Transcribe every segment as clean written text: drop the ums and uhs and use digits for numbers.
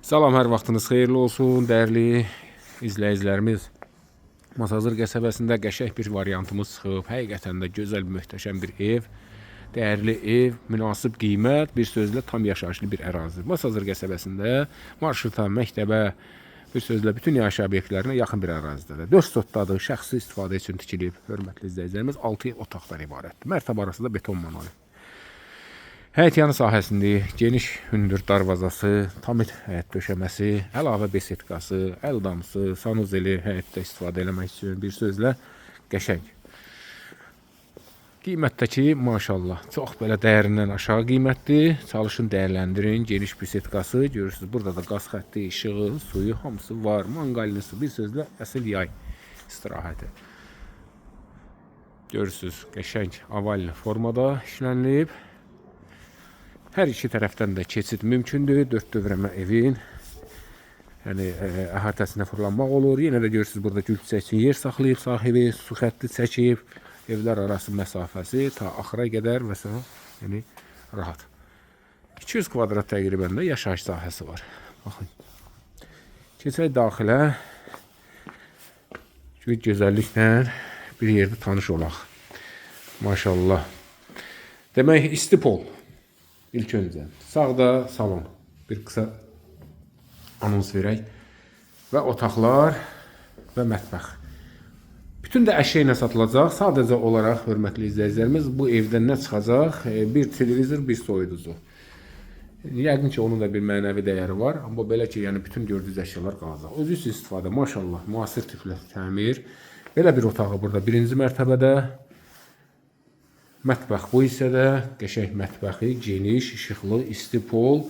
Salam, hər vaxtınız xeyirli olsun, dəyərli izləyicilərimiz. Masazır qəsəbəsində qəşəng bir variantımız çıxıb. Həqiqətən də gözəl, möhtəşəm bir ev, dəyərli ev, münasib qiymət, bir sözlə tam yaşayışlı bir ərazi. Masazır qəsəbəsində marşruta, məktəbə, bir sözlə bütün yaşayış obyektlərinə yaxın bir ərazidədir. 4 sotdadır, şəxsi istifadə üçün tikilib. Hörmətli izləyicilərimiz, 6 otaqdan ibarətdir. Mərtəbə arası da beton manoli. Həyət yanı sahəsində geniş hündür darvazası, tamit həyət döşəməsi, əlavə besetkası, əldamısı, sanuzeli həyətdə istifadə eləmək üçün bir sözlə qəşəng. Qiymətdəki maşallah çox belə dəyərindən aşağı qiymətdir. Çalışın dəyərləndirin. Geniş besetkası görürsünüz. Burada da qaz xətti, işığı, suyu hamısı var. Manqalisi bir sözlə əsl yay istirahəti. Görürsünüz qəşəng oval formada işlənilib. Hər iki tərəfdən də keçid mümkündür. 4 dövrəmə evin əhatəsinə fırlanmaq olur. Yenə də görürsünüz burada gül çiçəyi yer saxlayıb sahibi, su xətti çəkib. Evlər arası məsafəsi ta axıra qədər məsələn, yəni rahat. 200 kvadrat təqribən də yaşayış sahəsi var. Baxın. Keçək daxilə. Gözəlliklə bir yerdə tanış olaq. Maşallah. Demək istipol. İlk öncə sağda salon, bir qısa anons verək və otaqlar və mətbəx. Bütün də əşya ilə satılacaq. Sadəcə olaraq hörmətli izləyicilərimiz bu evdən nə çıxacaq? Bir televizor, bir soyuducu. Yəqin ki onun da bir mənəvi dəyəri var, amma belə ki yəni bütün gördüyünüz əşyalar qalacaq. Özü üçün istifadə maşallah müasir tipli təmir. Belə bir otağı burada birinci mərtəbədə. Mətbəx bu hissədə, qəşəng mətbəxi, geniş, işıqlı, istipol.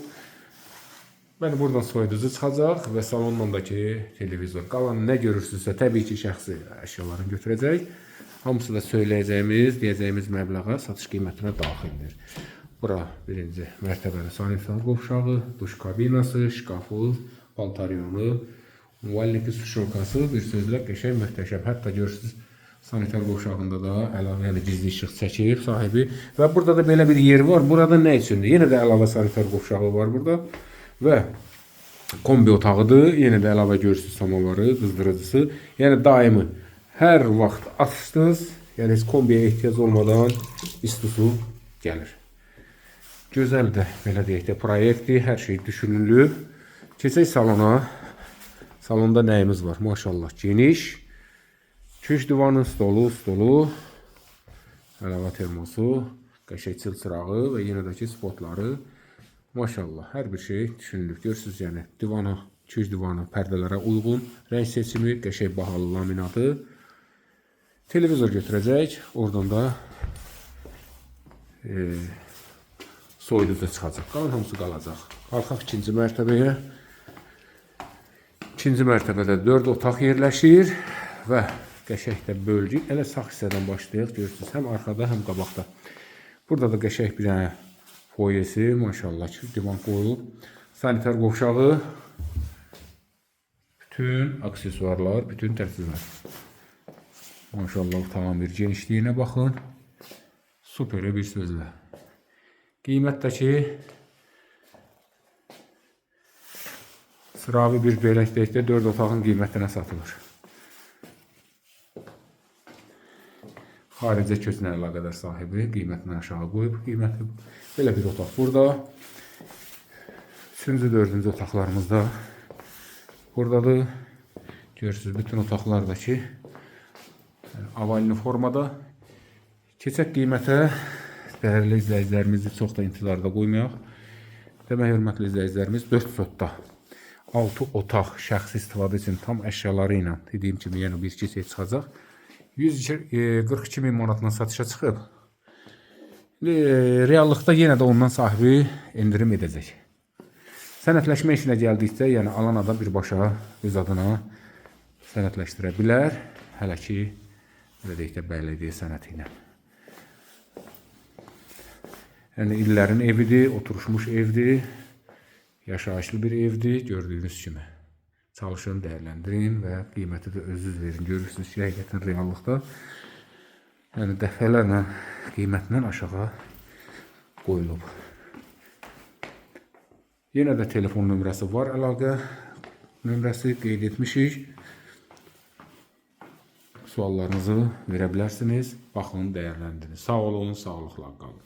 Bəli, buradan soyuducu çıxacaq və salondakı televizor. Qalan nə görürsünüzsə, təbii ki, şəxsi əşyalarını götürəcək. Hamısı da söyləyəcəyimiz, deyəcəyimiz məbləğə satış qiymətinə daxildir. Bura birinci mərtəbəli sanitar qovşağı, duş kabinası, şkafı, paltaryonu, müvəlliki suşurkası, bir sözlə qəşəng möhtəşəm. Hətta görürsünüz, sanitar qovşağında da əlavə gizli işıq çəkib sahibi. Və burada da belə bir yer var. Burada nə üçündür? Yenə də əlavə sanitar qovşağı var burada. Və kombi otağıdır. Yenə də əlavə görürsünüz samovarı, qızdırıcısı. Yəni daimi hər vaxt açdınız. Yəni heç kombiyə ehtiyac olmadan isti su gəlir. Gözəl də belə deyək də proyektdir. Hər şey düşünülüb. Keçək salona. Salonda nəyimiz var? Maşallah geniş. Köş divanın stolu, əlavə termosu, qəşəng çil çırağı və yenə də ki spotları. Maşallah, hər bir şey düşünülür. Görürsünüz, yəni divanı, köş divanı pərdələrə uyğun rəng seçimi, qəşəng bahalı laminatı. Televizor götürəcək, oradan da soyuducu çıxacaq. Qalan hamısı qalacaq. Qalxaq ikinci mərtəbəyə. İkinci mərtəbədə 4 otaq yerləşir və qəşəng də bölgü. Elə sağ hissədən başlayaq, görürsünüz, həm arxada, həm qabaqda. Burada da qəşəng bir dənə foyesi, maşallah ki, divan qoyulub. Sanitar qovşağı, bütün aksesuarlar, bütün təchizatlar. Maşallah, tamam bir genişliyinə baxın. Süper bir sözlə. Qiymətdəki sıravi bir beləkdəkdə 4 otağın qiymətinə satılır. Xaricə köçlə əlaqədar sahibi qiymətini aşağı qoyub qiyməti. Belə bir otaq burada. 3-cü, 4-cü otaqlarımızda buradadır. Görürsünüz, bütün otaqlardakı ovalli formada. Keçək qiymətə. Dəyərli izləyicilərimizi çox da intidarda qoymayaq. Demək, hörmətli izləyicilərimiz 4 sotda 6 otaq şəxsi istifadə üçün tam əşyaları ilə dediyim kimi yəni bir keçək çıxacaq. 142 min manatla satışa çıxıb. Reallıqda yenə də ondan sahibi endirim edəcək. Sənədləşmə işinə gəldikdə, yəni alan adam birbaşa öz adına sənədləşdirə bilər. Hələ ki, belə deyək də bələdiyyə sənəti ilə. Yəni illərin evidir, oturuşmuş evdir, yaşayışlı bir evdir, gördüyünüz kimi. Çalışın, dəyərləndirin və qiyməti də özünüz verin. Görürsünüz ki, həqiqətən reallıqda yəni dəfələrlə qiymətindən aşağı qoyulub. Yenə də telefon nömrəsi var, əlaqə nömrəsi qeyd etmişik. Suallarınızı verə bilərsiniz. Baxın, dəyərləndirin. Sağ olun, sağlıqla qalın.